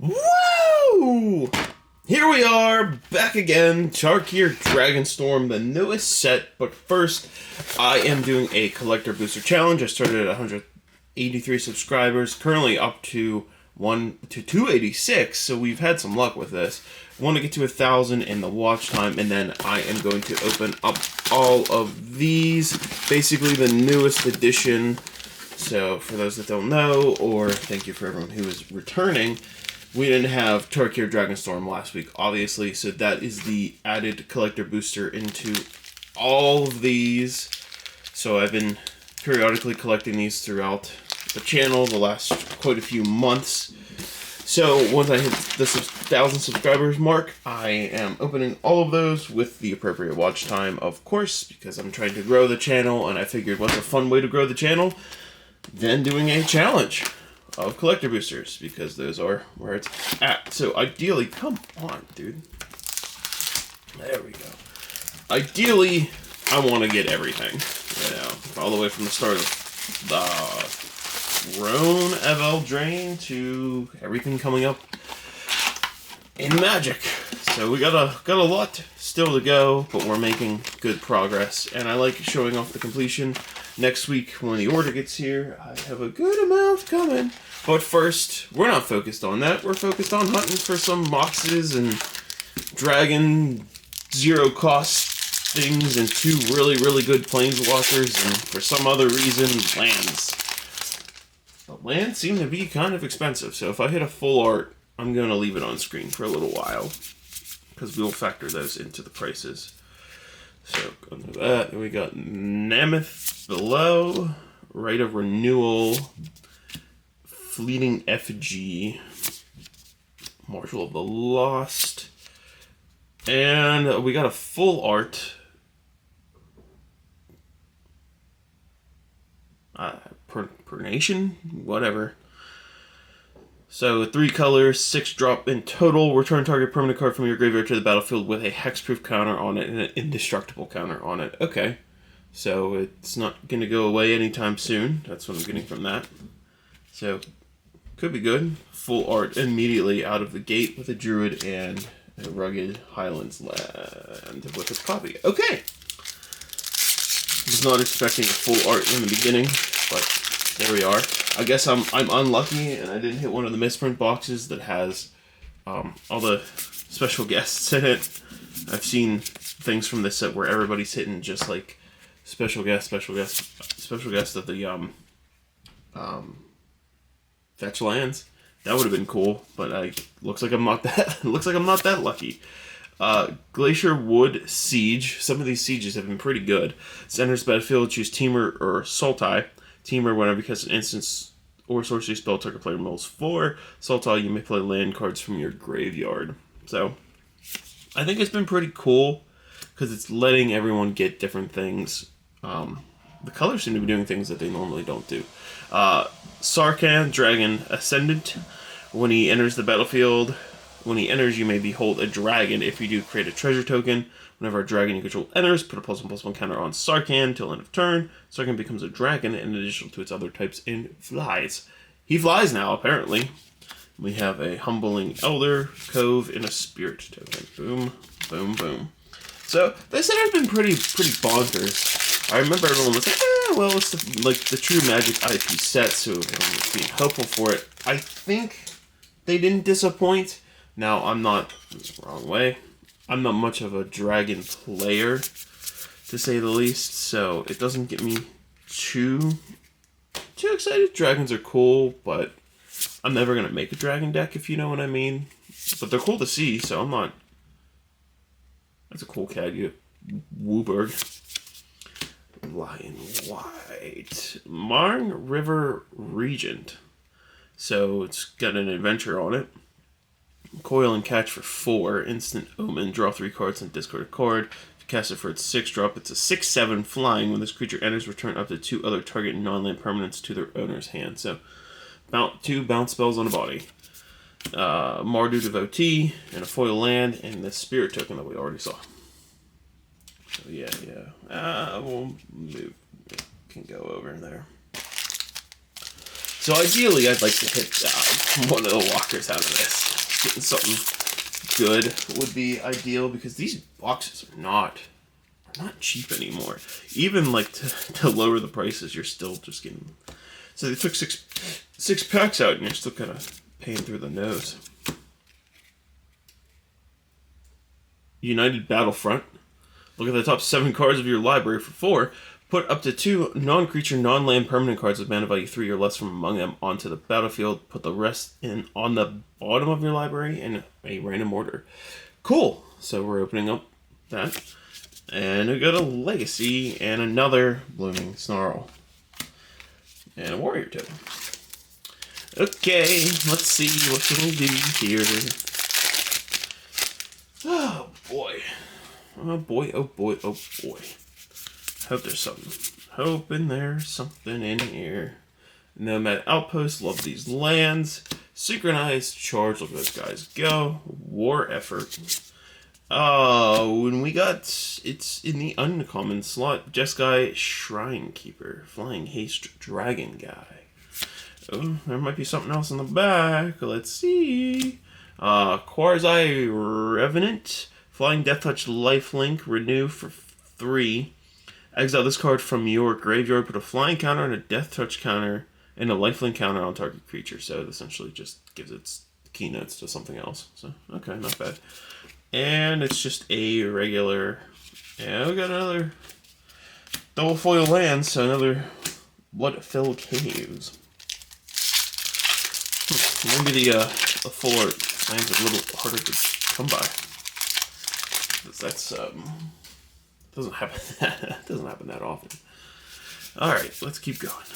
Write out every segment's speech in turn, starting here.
Woo! Here we are, back again, Tarkir Dragonstorm, the newest set, but first, I am doing a collector booster challenge. I started at 183 subscribers, currently up to 286, so we've had some luck with this. I want to get to 1,000 in the watch time, and then I am going to open up all of these, basically the newest edition. So, for those that don't know, or thank you for everyone who is returning, we didn't have Tarkir Dragonstorm last week, obviously, so that is the added collector booster into all of these. So I've been periodically collecting these throughout the channel the last quite a few months. So once I hit the 1,000 subscribers mark, I am opening all of those with the appropriate watch time, of course, because I'm trying to grow the channel, and I figured what's a fun way to grow the channel than doing a challenge of collector boosters, because those are where it's at. So ideally, come on, dude. There we go. Ideally, I want to get everything, you know, all the way from the start of the Throne of Eldraine to everything coming up in Magic. So we got a lot still to go, but we're making good progress, and I like showing off the completion. Next week, when the order gets here, I have a good amount coming. But first, we're not focused on that. We're focused on hunting for some boxes and dragon zero-cost things and two really, really good planeswalkers, and for some other reason, lands. But lands seem to be kind of expensive, so if I hit a full art, I'm going to leave it on screen for a little while, because we will factor those into the prices. So, going to that, we got Mammoth below, Right of Renewal, Fleeting Effigy, Marshal of the Lost, and we got a full art, Pernation, whatever. So 3 colors, 6 drop in total. Return target permanent card from your graveyard to the battlefield with a hexproof counter on it and an indestructible counter on it. Okay, so it's not going to go away anytime soon. That's what I'm getting from that. So could be good. Full art immediately out of the gate with a druid and a rugged Highlands land with its copy. Okay. Was not expecting a full art in the beginning, but there we are. I guess I'm unlucky, and I didn't hit one of the misprint boxes that has all the special guests in it. I've seen things from this set where everybody's hitting just like special guest of the fetch lands. That would have been cool, but looks like I'm not that lucky. Glacier Wood Siege. Some of these sieges have been pretty good. Enters battlefield, choose Teamer or Sultai. Teamer, whenever you cast an instance or sorcery spell, target player rolls 4. Sultai, you may play land cards from your graveyard. So, I think it's been pretty cool, because it's letting everyone get different things. The colors seem to be doing things that they normally don't do. Sarkhan, Dragon Ascendant. When he enters the battlefield, when he enters, you may behold a dragon. If you do, create a treasure token. Whenever a dragon you control enters, put a +1/+1 counter on Sarkhan till end of turn. Sarkhan becomes a dragon in addition to its other types and flies. He flies now, apparently. We have a Humbling Elder, Cove, and a Spirit token. Boom, boom, boom. So, this set has been pretty bonkers. I remember everyone was like, well, it's the true Magic IP set, so everyone was being hopeful for it. I think they didn't disappoint. Now, I'm not, that's the wrong way, I'm not much of a dragon player, to say the least, so it doesn't get me too excited. Dragons are cool, but I'm never going to make a dragon deck, if you know what I mean. But they're cool to see, so I'm not... That's a cool cat, you Wooburg. Lion White. Marne River Regent. So it's got an adventure on it. Coil and Catch for 4. Instant Omen. Draw 3 cards and discard a card. If you cast it for its 6 drop, it's a 6/7 flying. When this creature enters, return up to 2 other target non-land permanents to their owner's hand. So, 2 bounce spells on a body. Mardu Devotee, and a foil land, and the Spirit token that we already saw. So, yeah. We'll move. It can go over there. So ideally, I'd like to hit one of the walkers out of this. Getting something good would be ideal, because these boxes are not cheap anymore. Even like to lower the prices, you're still just getting. So they took six packs out, and you're still kind of paying through the nose. United Battlefront. Look at the top 7 cards of your library for 4. Put up to 2 non-creature, non-land permanent cards with mana value 3 or less from among them onto the battlefield. Put the rest in on the bottom of your library in a random order. Cool. So we're opening up that. And we got a Legacy and another Blooming Snarl. And a Warrior Totem. Okay, let's see what can we do here. Oh boy. Oh boy, oh boy, oh boy. Hope there's something. Hoping there's something in here. Nomad Outpost, love these lands. Synchronized Charge, look at those guys go. War Effort. And we got, it's in the uncommon slot, Jeskai Shrine Keeper, Flying Haste Dragon guy. Oh, there might be something else in the back. Let's see. Quasi Revenant, Flying Death Touch Lifelink, renew for 3. Exile this card from your graveyard, put a flying counter and a death touch counter and a lifelink counter on target creature. So it essentially just gives its keynotes to something else. So, okay, not bad. And it's just a regular. Yeah, we got another double foil land, so another Blood-Filled Caves. Maybe the full art lands are a little harder to come by. That's doesn't happen that often. All right, let's keep going.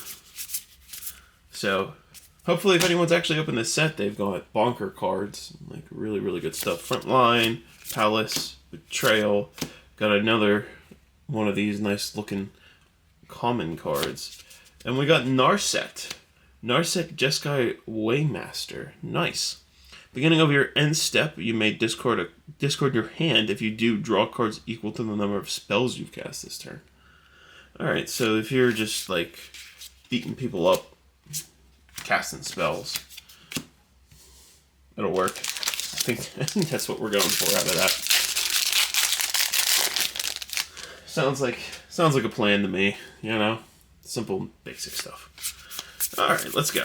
So, hopefully, if anyone's actually opened this set, they've got bonker cards, like really, really good stuff. Frontline, Palace, Betrayal. Got another one of these nice looking common cards, and we got Narset. Narset Jeskai Waymaster. Nice. Beginning of your end step, you may discard your hand. If you do, draw cards equal to the number of spells you've cast this turn. Alright, so if you're just like beating people up, casting spells, it'll work. I think that's what we're going for out of that. Sounds like a plan to me, you know? Simple, basic stuff. Alright, let's go.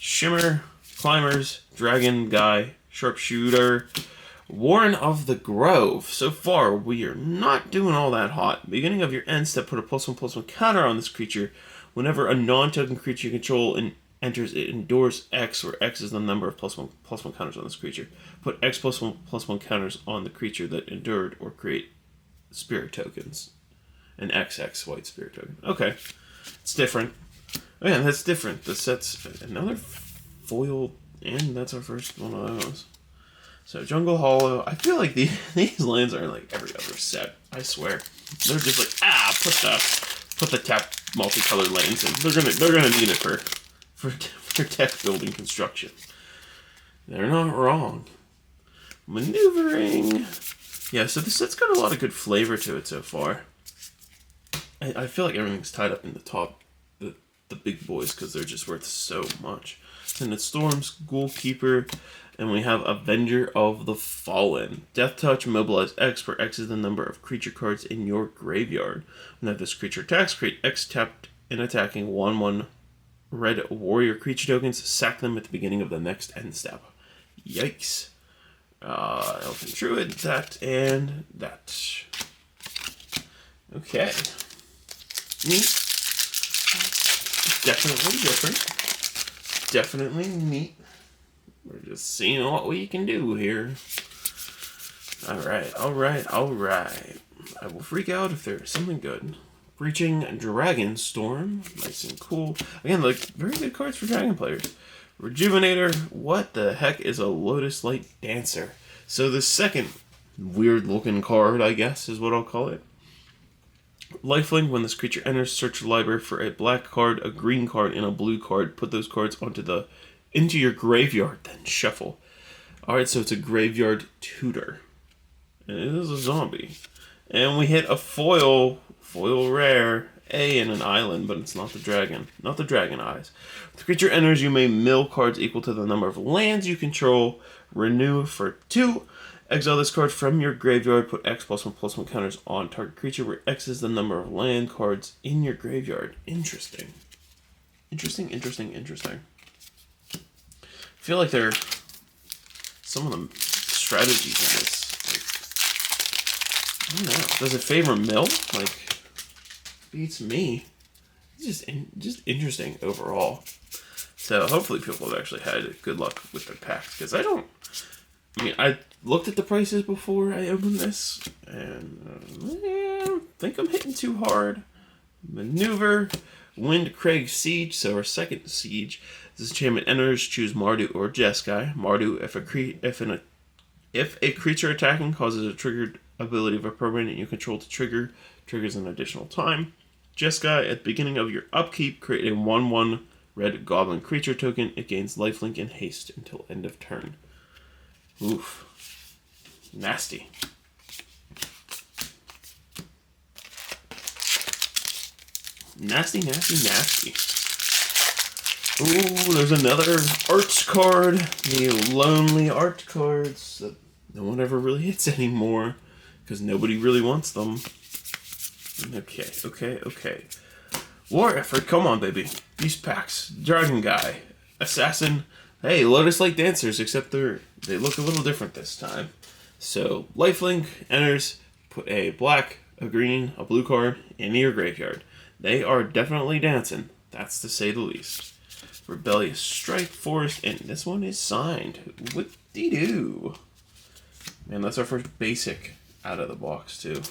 Shimmer, Climbers, Dragon Guy, Sharpshooter, Warren of the Grove. So far, we are not doing all that hot. Beginning of your end step, put a +1/+1 counter on this creature. Whenever a non-token creature you control enters, it endures X, where X is the number of +1/+1 counters on this creature. Put X +1/+1 counters on the creature that endured, or create spirit tokens. An XX white spirit token. Okay, it's different. Oh yeah, that's different. The set's another foil, and that's our first one of those. So Jungle Hollow. I feel like these lands are like every other set. I swear, they're just like put the tap multicolored lands in. They're gonna need it for deck building construction. They're not wrong. Maneuvering. Yeah, so the set's got a lot of good flavor to it so far. I feel like everything's tied up in the top. The big boys, because they're just worth so much. And it's Storm's Ghoulkeeper, and we have Avenger of the Fallen. Death Touch, mobilize X, where X is the number of creature cards in your graveyard. When this creature attacks, create X tapped and attacking 1/1 red warrior creature tokens. Sack them at the beginning of the next end step. Yikes. Elfin Druid, that and that. Okay. Neat. Definitely different. Definitely neat. We're just seeing what we can do here. Alright. I will freak out if there's something good. Breaching Dragonstorm. Nice and cool. Again, like, very good cards for Dragon players. Rejuvenator. What the heck is a Lotus Light Dancer? So the second weird looking card, I guess, is what I'll call it. Lifelink, when this creature enters, search your library for a black card, a green card, and a blue card. Put those cards into your graveyard, then shuffle. Alright, so it's a graveyard tutor. And it is a zombie. And we hit a foil rare, A and an island, but it's not the dragon. Not the dragon eyes. If the creature enters, you may mill cards equal to the number of lands you control. Renew for 2. Exile this card from your graveyard. Put X+1/+1 counters on target creature, where X is the number of land cards in your graveyard. Interesting. Interesting. I feel like there are some of the strategies in this. Like, I don't know. Does it favor mill? Like, beats me. It's just interesting overall. So hopefully people have actually had good luck with their packs, because I looked at the prices before I opened this, and I don't think I'm hitting too hard. Maneuver, Windcrag Siege, so our second siege. This enchantment enters, choose Mardu or Jeskai. Mardu, if a creature attacking causes a triggered ability of a permanent you control to trigger, triggers an additional time. Jeskai, at the beginning of your upkeep, create a 1/1 red goblin creature token. It gains lifelink and haste until end of turn. Oof. Nasty. Nasty. Ooh, there's another art card. The lonely art cards that no one ever really hits anymore, because nobody really wants them. Okay. War effort, come on, baby. Beast packs, dragon guy, assassin. Hey, Lotus Lake Dancers, except they look a little different this time. So, lifelink enters, put a black, a green, a blue card into your graveyard. They are definitely dancing, that's to say the least. Rebellious Strike Forest, and this one is signed. Whoop-de-doo. Man, that's our first basic out of the box, too.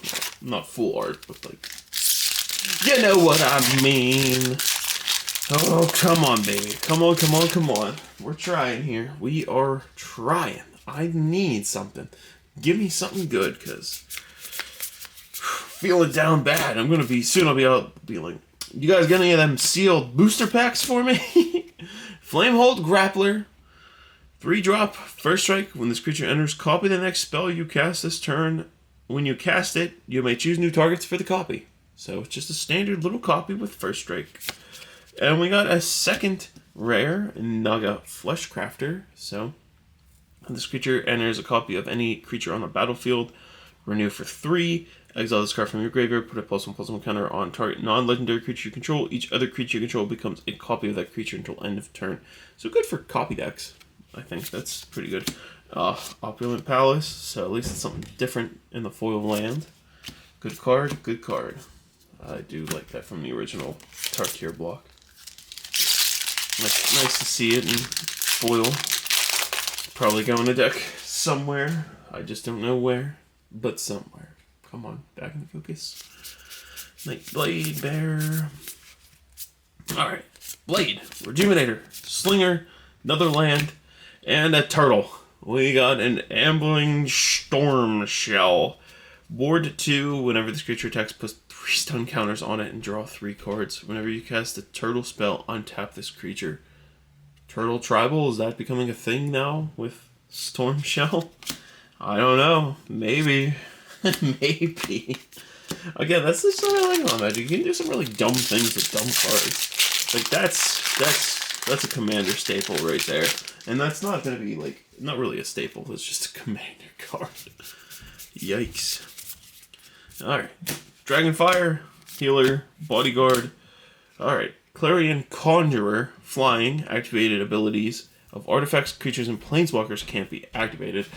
Not full art, but like, you know what I mean. Oh, come on, baby. Come on. We're trying here. We are trying. I need something. Give me something good, because feeling down bad. I'll be out be like, you guys got any of them sealed booster packs for me? Flamehold Grappler. 3-drop, first strike. When this creature enters, copy the next spell you cast this turn. When you cast it, you may choose new targets for the copy. So it's just a standard little copy with first strike. And we got a second rare, Naga Fleshcrafter. So when this creature enters, a copy of any creature on the battlefield. Renew for 3. Exile this card from your graveyard. Put a +1/+1 counter on target non-legendary creature you control. Each other creature you control becomes a copy of that creature until end of turn. So good for copy decks. I think that's pretty good. Opulent Palace. So at least it's something different in the foil land. Good card. I do like that from the original Tarkir block. Nice to see it in foil. Probably going to deck somewhere. I just don't know where, but somewhere. Come on, back in the focus. Nightblade Bear. Alright. Blade. Rejuvenator. Slinger. Another land. And a turtle. We got an Ambling Storm Shell. Ward 2. Whenever this creature attacks, put 3 stun counters on it and draw 3 cards. Whenever you cast a turtle spell, untap this creature. Turtle Tribal, is that becoming a thing now with Storm Shell? I don't know. Maybe. Maybe. Again, that's the stuff I like about Magic. You can do some really dumb things with dumb cards. Like, that's a Commander staple right there. And that's not going to be, like, not really a staple. It's just a Commander card. Yikes. Alright. Dragonfire, Healer, Bodyguard. Alright. Clarion Conjurer, Flying, activated abilities of artifacts, creatures, and planeswalkers can't be activated.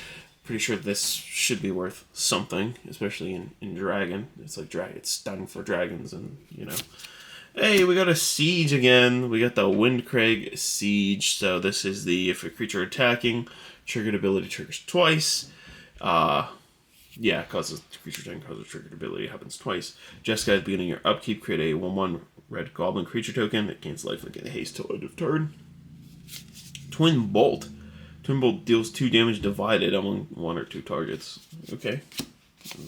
Pretty sure this should be worth something, especially in Dragon. It's like it's stunning for dragons, and you know. Hey, we got a Siege again. We got the Windcrag Siege. So this is if a creature attacking, triggered ability triggers twice. Causes creature attacking causes triggered ability happens twice. Jeskai, at the beginning of your upkeep, create a 1/1 red goblin creature token. It gains lifelink and haste till end of turn. Twin Bolt. Twin Bolt deals 2 damage divided among 1 or 2 targets. Okay.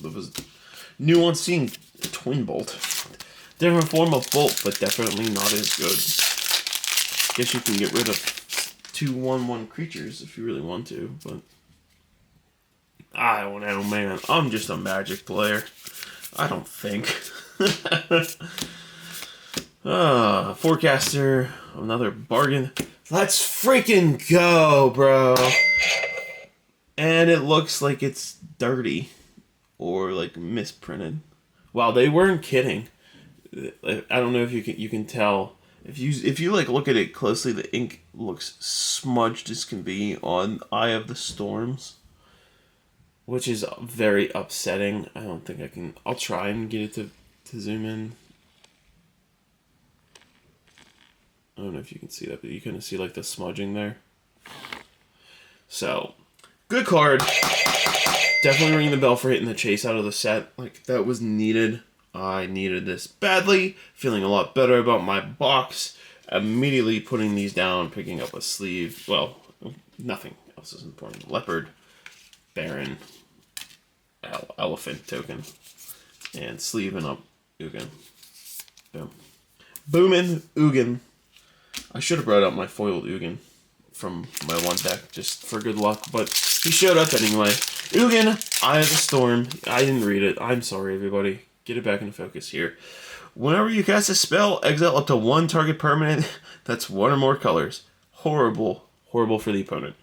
That was nuance seeing Twin Bolt. Different form of Bolt, but definitely not as good. Guess you can get rid of 2/1/1 creatures if you really want to, but I don't know, man. I'm just a Magic player. I don't think. Forecaster, another bargain. Let's freaking go, bro. And it looks like it's dirty or like misprinted. Wow, they weren't kidding. I don't know if you can tell. If you like look at it closely, the ink looks smudged as can be on Eye of the Storms, which is very upsetting. I don't think I can. I'll try and get it to zoom in. I don't know if you can see that, but you kind of see like the smudging there. So, good card. Definitely ringing the bell for hitting the chase out of the set. Like, that was needed. I needed this badly. Feeling a lot better about my box. Immediately putting these down, picking up a sleeve. Well, nothing else is important. Leopard, Baron, Elephant token, and sleeving up Ugin. Boom. Boomin' Ugin. I should have brought out my foiled Ugin from my one deck just for good luck, but he showed up anyway. Ugin, Eye of the Storm. I didn't read it. I'm sorry, everybody. Get it back into focus here. Whenever you cast a spell, exile up to one target permanent that's one or more colors. Horrible. Horrible for the opponent.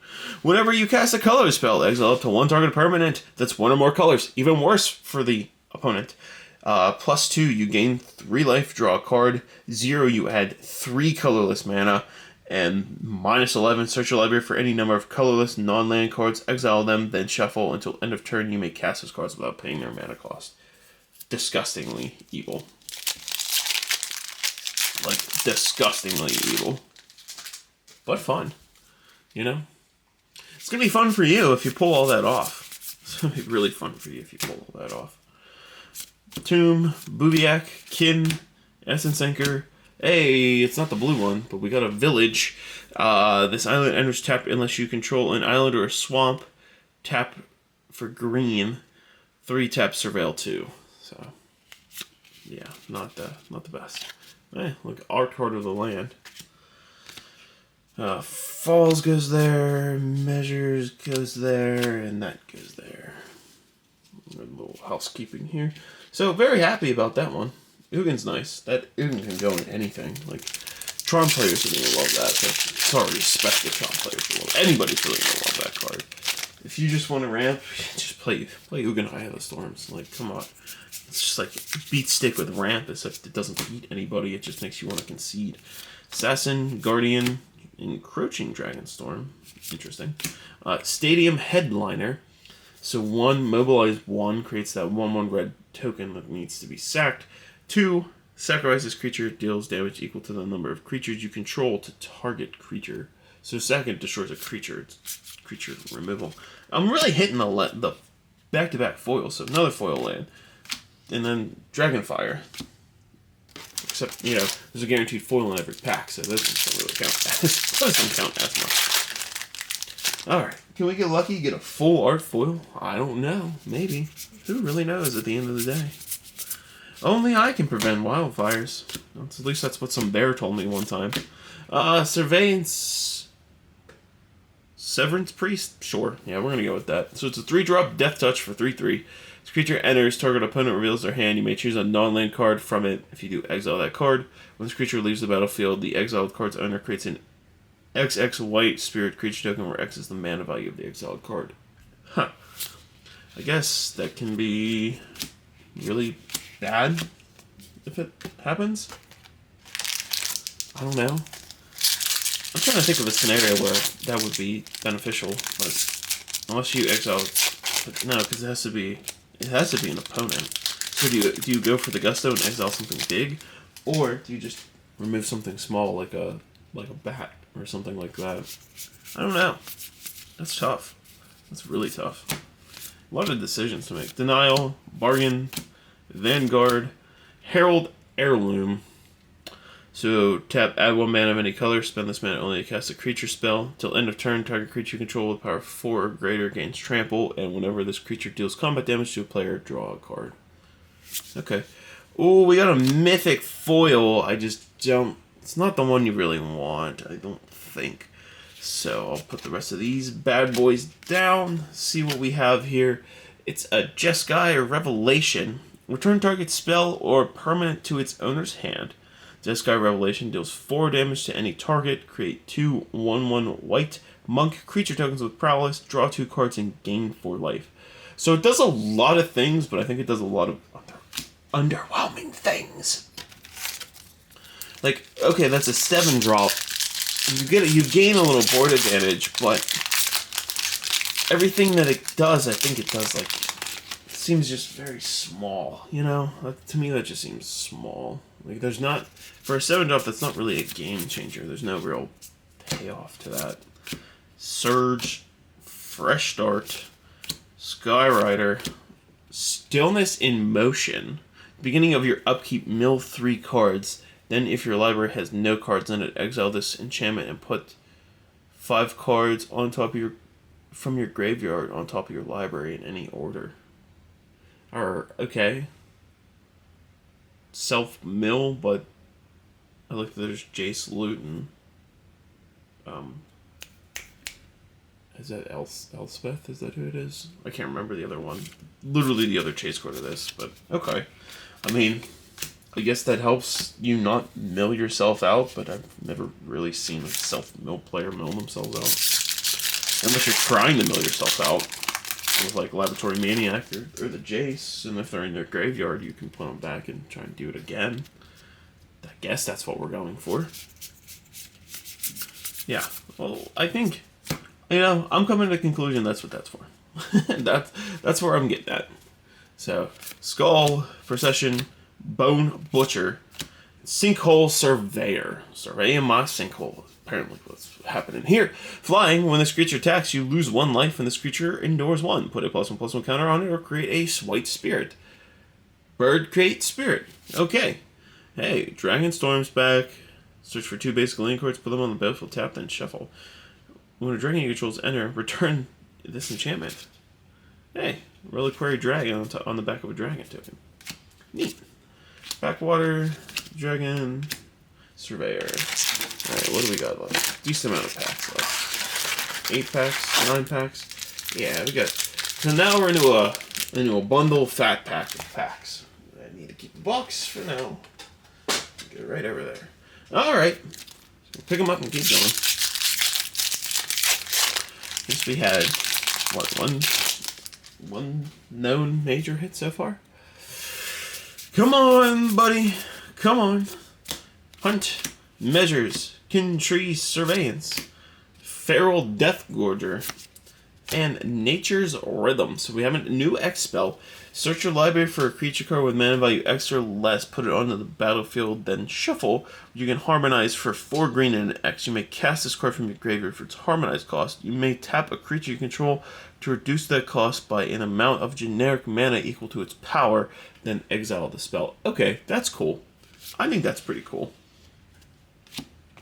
Whenever you cast a color spell, exile up to one target permanent that's one or more colors. Even worse for the opponent. +2, you gain 3 life, draw a card. 0, you add 3 colorless mana. And -11, search your library for any number of colorless non-land cards, exile them, then shuffle. Until end of turn, you may cast those cards without paying their mana cost. Disgustingly evil. Like, disgustingly evil. But fun. You know? It's going to be fun for you if you pull all that off. It's going to be really fun for you if you pull all that off. Tomb, Bubiak, Kin, Essence Anchor. Hey, it's not the blue one, but we got a village. This island enters tapped unless you control an island or a swamp. Tap for green. 3 tap surveil 2. So, yeah, not the best. Hey, look, our card of the land. Falls goes there, Measures goes there, and that goes there. A little housekeeping here. So, very happy about that one. Ugin's nice. That Ugin can go in anything. Like, Charm players are gonna love that. Sorry, respect the Charm players will love. Anybody's really gonna love that card. If you just want to ramp, just play Ugin Eye of the Storms. Like, come on. It's just like beat stick with ramp, except it doesn't beat anybody. It just makes you want to concede. Assassin, Guardian, Encroaching Dragonstorm. Interesting. Stadium Headliner. So 1, mobilize 1, creates that 1/1 red token that needs to be sacked. 2, sacrifices creature, deals damage equal to the number of creatures you control to target creature. So second destroys a creature. It's creature removal. I'm really hitting the back-to-back foils. So another foil land. And then Dragonfire. Except, you know, there's a guaranteed foil in every pack, so those don't really count. Those don't count as much. Alright. Can we get lucky, get a full art foil? I don't know. Maybe. Who really knows at the end of the day? Only I can prevent wildfires. At least that's what some bear told me one time. Surveillance... Severance Priest? Sure. Yeah, we're going to go with that. So it's a 3-drop Death Touch for 3/3. This creature enters, target opponent reveals their hand. You may choose a non-land card from it. If you do, exile that card. When this creature leaves the battlefield, the exiled card's owner creates an XX white spirit creature token where X is the mana value of the exiled card. Huh. I guess that can be really bad if it happens. I don't know. I'm trying to think of a scenario where that would be beneficial, but unless you exile, but no, because it has to be an opponent. So do you go for the gusto and exile something big, or do you just remove something small like a bat or something like that? I don't know. That's tough. That's really tough. A lot of decisions to make. Denial, Bargain, Vanguard, Herald Heirloom. So tap, add 1 mana of any color, spend this mana only to cast a creature spell. Till end of turn, target creature you control with power 4 or greater gains trample, and whenever this creature deals combat damage to a player, draw a card. Okay. Oh, we got a mythic foil. I just don't... It's not the one you really want, I don't think. So I'll put the rest of these bad boys down, see what we have here. It's a Jeskai or Revelation. Return target spell or permanent to its owner's hand. Jeskai Revelation deals 4 damage to any target. Create 2 1/1 white monk creature tokens with prowess. Draw 2 cards and gain 4 life. So it does a lot of things, but I think it does a lot of underwhelming things. Like, okay, that's a 7 drop. You gain a little board advantage, but everything that it does, I think it does, like, it seems just very small, you know? To me, that just seems small. Like, there's not, for a 7 drop, that's not really a game changer. There's no real payoff to that. Surge, Fresh Start, Skyrider, Stillness in Motion. Beginning of your upkeep, mill 3 cards. Then, if your library has no cards in it, exile this enchantment and put 5 cards on top of from your graveyard on top of your library in any order. Okay. Self-mill, but I look, there's Jace Luton. Is that Elspeth? Is that who it is? I can't remember the other one. Literally the other chase card of this, but okay. I mean, I guess that helps you not mill yourself out, but I've never really seen a self-mill player mill themselves out. Unless you're trying to mill yourself out with, like, Laboratory Maniac or the Jace, and if they're in their graveyard, you can put them back and try and do it again. I guess that's what we're going for. Yeah, well, I think, you know, I'm coming to the conclusion that's what that's for. That's where I'm getting at. So, Skull, Procession, Bone Butcher, Sinkhole Surveyor. Surveying my sinkhole. Apparently what's happening here. Flying, when this creature attacks, you lose 1 life and this creature endures 1. Put a +1/+1 counter on it or create a white spirit. Bird, create spirit. Okay. Hey, Dragonstorm's back. Search for 2 basic land cards, put them on the battlefield, tap, then shuffle. When a dragon you control enter, return this enchantment. Hey, Reliquary Dragon on the back of a dragon token. Neat. Backwater, Dragon, Surveyor. Alright, what do we got left? Decent amount of packs left. 8 packs, 9 packs. Yeah, we got. So now we're into a bundle fat pack of packs. I need to keep the box for now. Get it right over there. Alright. So pick them up and keep going. Guess we had, what, one known major hit so far? Come on, buddy. Come on. Hunt, Measures, Kintree Surveillance, Feral Deathgorger, and Nature's Rhythm. So we have a new X spell. Search your library for a creature card with mana value X or less, put it onto the battlefield, then shuffle. You can harmonize for 4 green and an X. You may cast this card from your graveyard for its harmonized cost. You may tap a creature you control to reduce that cost by an amount of generic mana equal to its power, then exile the spell. Okay, that's cool. I think that's pretty cool.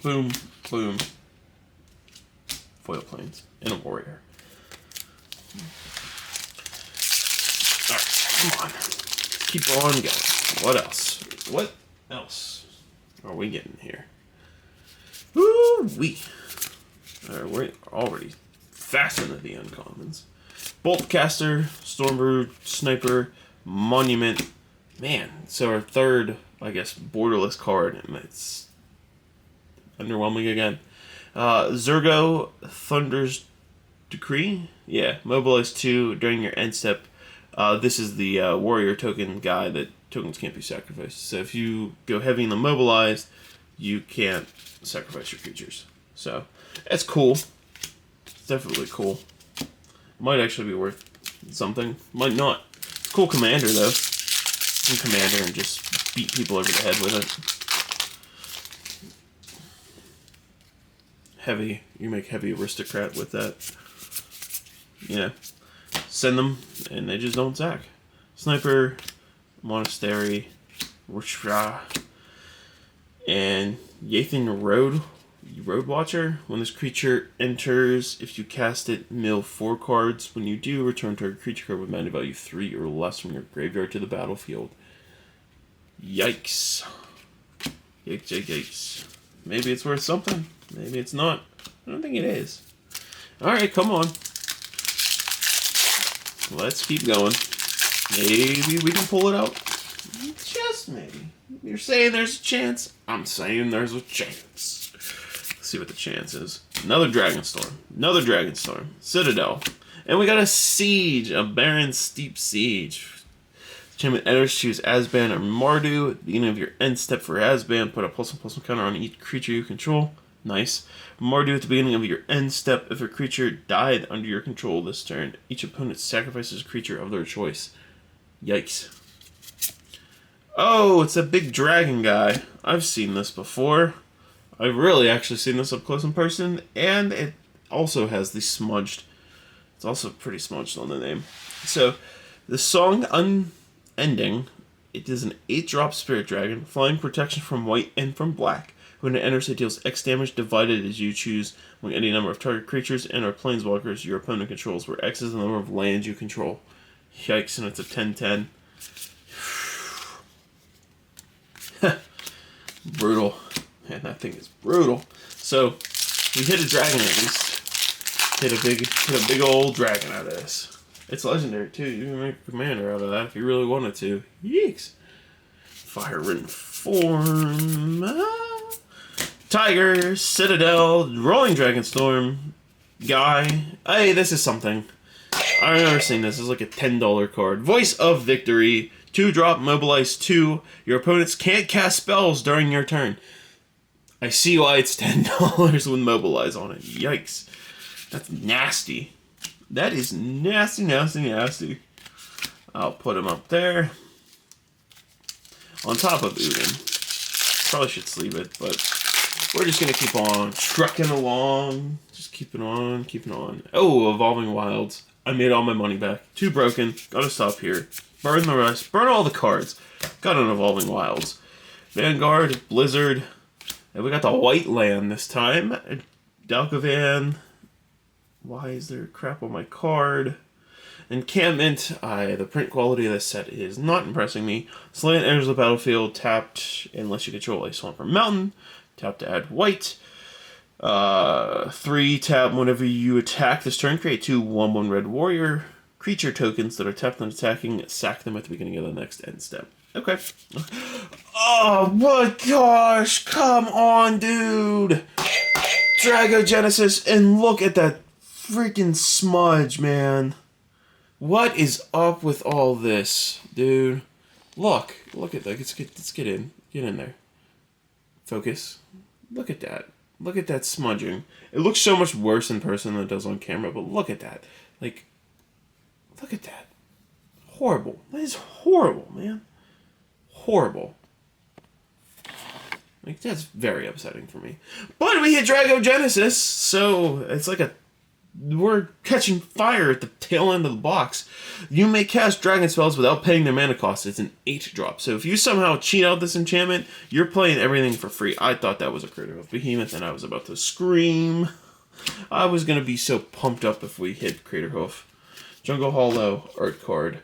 Boom, boom. Foil Plains and a warrior. Alright, come on. Keep on going. What else? What else are we getting here? Woo-wee. Alright, we're already fast into the uncommons. Boltcaster, Stormbrew, Sniper, Monument. Man, so our third, I guess, borderless card, and it's underwhelming again. Zurgo, Thunder's Decree. Yeah, mobilize 2 during your end step. This is the warrior token guy that tokens can't be sacrificed. So if you go heavy in the mobilized, you can't sacrifice your creatures. So that's cool. It's definitely cool. Might actually be worth something. Might not. It's a cool commander though. You can commander and just beat people over the head with it. Heavy. You make heavy aristocrat with that. Yeah. Send them, and they just don't sack. Sniper, Monastery, Rishra, and Yathan Road Watcher. When this creature enters, if you cast it, mill 4 cards. When you do, return target creature card with mana value 3 or less from your graveyard to the battlefield. Yikes. Yikes, yikes, yikes. Maybe it's worth something. Maybe it's not. I don't think it is. Alright, come on. Let's keep going. Maybe we can pull it out. Just maybe. You're saying there's a chance? I'm saying there's a chance. Let's see what the chance is. Another Dragonstorm. Another Dragonstorm. Citadel. And we got a Siege. A Barren Steep Siege. Enchantment enters, choose Azban or Mardu. At the beginning of your end step for Azban, put a +1/+1 counter on each creature you control. Nice. Mardu at the beginning of your end step. If a creature died under your control this turn, each opponent sacrifices a creature of their choice. Yikes. Oh, it's a big dragon guy. I've seen this before. I've really actually seen this up close in person, and it also has the smudged. It's also pretty smudged on the name. So, the song Unending, it is an 8-drop spirit dragon, flying protection from white and from black. When it enters, it deals X damage divided as you choose among any number of target creatures and or planeswalkers your opponent controls, where X is the number of lands you control. Yikes, and it's a 10/10. Brutal. Man, that thing is brutal. So, we hit a dragon at least. Hit a big old dragon out of this. It's legendary too. You can make a commander out of that if you really wanted to. Yeeks. Fire written form. Tiger, Citadel, Rolling Dragonstorm, Guy. Hey, this is something. I've never seen this. It's like a $10 card. Voice of Victory. 2-drop, mobilize 2. Your opponents can't cast spells during your turn. I see why it's $10 with mobilize on it. Yikes. That's nasty. That is nasty, nasty, nasty. I'll put him up there. On top of Ugin. Probably should sleeve it, but we're just going to keep on trucking along. Just keeping on, keeping on. Oh, Evolving Wilds. I made all my money back. 2 broken. Gotta stop here. Burn the rest. Burn all the cards. Got an Evolving Wilds. Vanguard, Blizzard. And we got the White Land this time. Dalkovan. Why is there crap on my card? Encampment. The print quality of this set is not impressing me. Slant enters the battlefield tapped unless you control a swamp or mountain. Tap to add white. 3 tap whenever you attack this turn. Create 2 1/1 red warrior creature tokens that are tapped and attacking. Sack them at the beginning of the next end step. Okay. Oh my gosh! Come on, dude! Dragogenesis, and look at that freaking smudge, man. What is up with all this, dude? Look at that. Let's get in. Get in there. Focus. Look at that. Look at that smudging. It looks so much worse in person than it does on camera, but look at that. Like, look at that. Horrible. That is horrible, man. Horrible. Like, that's very upsetting for me. But we hit Dragogenesis, so it's like we're catching fire at the tail end of the box. You may cast dragon spells without paying their mana cost. It's an 8-drop. So if you somehow cheat out this enchantment, you're playing everything for free. I thought that was a Crater of Behemoth, and I was about to scream. I was going to be so pumped up if we hit Craterhoof. Jungle Hollow, Art card.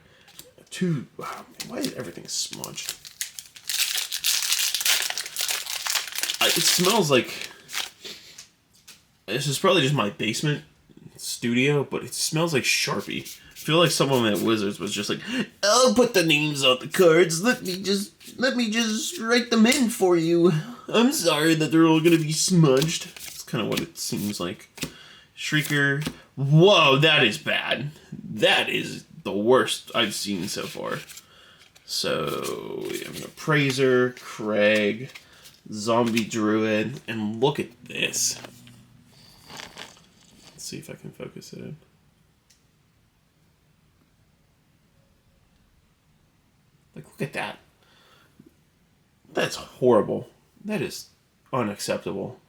2. Wow, why is everything smudged? It smells like... This is probably just my basement studio, but it smells like Sharpie. I feel like someone at Wizards was just like, I'll put the names on the cards. Let me just write them in for you. I'm sorry that they're all gonna be smudged. That's kind of what it seems like. Shrieker. Whoa, that is bad. That is the worst I've seen so far. So we have an Appraiser, Craig, Zombie Druid, and look at this. See if I can focus it in. Like, look at that. That's horrible. That is unacceptable.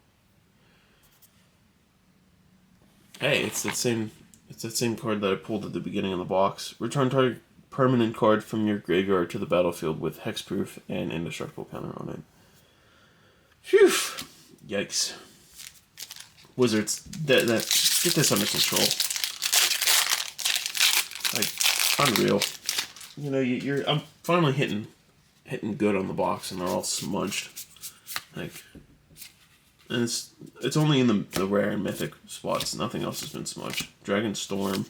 Hey, it's that same card that I pulled at the beginning of the box. Return target permanent card from your graveyard to the battlefield with hexproof and indestructible counter on it. Phew. Yikes. Wizards, get this under control. Like, unreal. You know, I'm finally hitting good on the box, and they're all smudged. Like, and it's only in the rare and mythic spots. Nothing else has been smudged. Dragonstorm,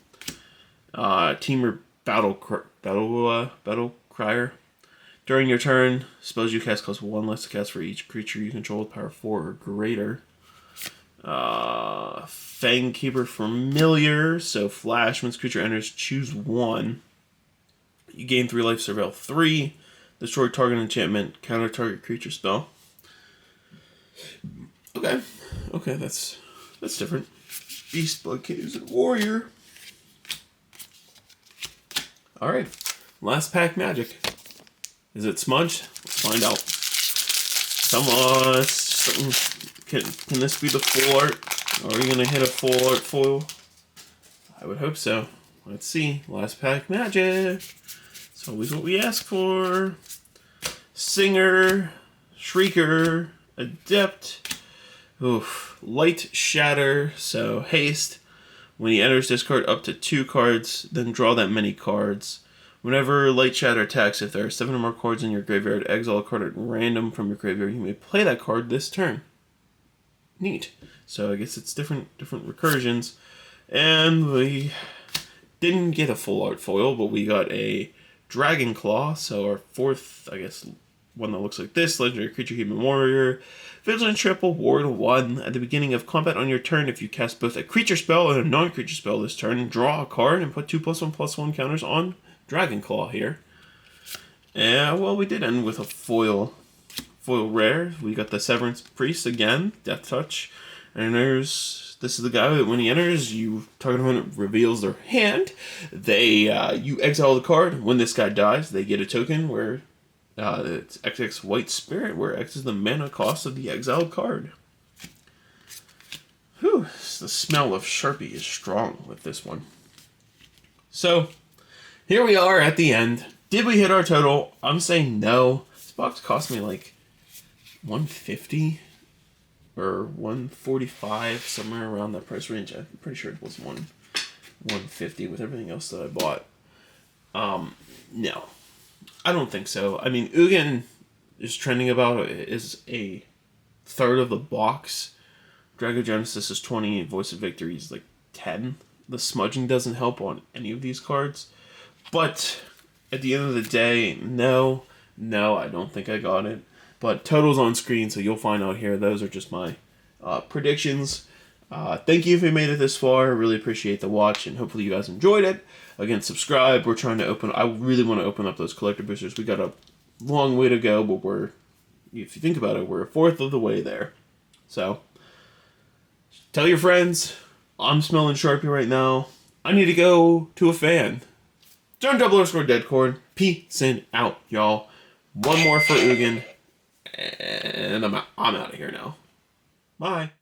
Teamer Battle Crier. During your turn, spells you cast cost 1 less to cast for each creature you control with power 4 or greater. Fangkeeper Familiar. So flash, once creature enters, choose 1. You gain 3 life, surveil 3. Destroy target enchantment, counter target creature spell. Okay, that's different. Beast, Blood Caves, and Warrior. Alright, last pack magic. Is it smudged? Let's find out. Can this be the full art? Are we gonna hit a full art foil? I would hope so. Let's see. Last pack magic. It's always what we ask for. Singer, Shrieker, Adept. Oof. Light Shatter. So haste. When he enters, discard up to 2 cards, then draw that many cards. Whenever Light Shatter attacks, if there are 7 or more cards in your graveyard, exile a card at random from your graveyard. You may play that card this turn. Neat. So I guess it's different recursions. And we didn't get a full art foil, but we got a Dragon Claw. So our 4th, I guess, one that looks like this. Legendary creature, Human Warrior. Vigilant Triple, Ward 1. At the beginning of combat on your turn, if you cast both a creature spell and a non-creature spell this turn, draw a card and put 2+1/+1 counters on Dragon Claw here. And, well, we did end with a foil rare. We got the Severance Priest again, Death Touch. And this is the guy that when he enters, you target opponent reveals their hand. You exile the card. When this guy dies, they get a token where it's XX White Spirit, where X is the mana cost of the exiled card. Whew, the smell of Sharpie is strong with this one. So, here we are at the end. Did we hit our total? I'm saying no. This box cost me like $150 or $145, somewhere around that price range. I'm pretty sure it was $150 with everything else that I bought. No. I don't think so. I mean, Ugin is trending about is a third of the box. Dragogenesis is 20, Voice of Victory is like 10. The smudging doesn't help on any of these cards. But at the end of the day, no, I don't think I got it. But total's on screen, so you'll find out here. Those are just my predictions. Thank you if you made it this far. I really appreciate the watch, and hopefully you guys enjoyed it. Again, subscribe. We're trying to I really want to open up those collector boosters. We got a long way to go, but if you think about it, we're a fourth of the way there. So, tell your friends. I'm smelling Sharpie right now. I need to go to a fan. John_Deadcorn. Peace and out, y'all. One more for Ugin. And I'm out of here now. Bye.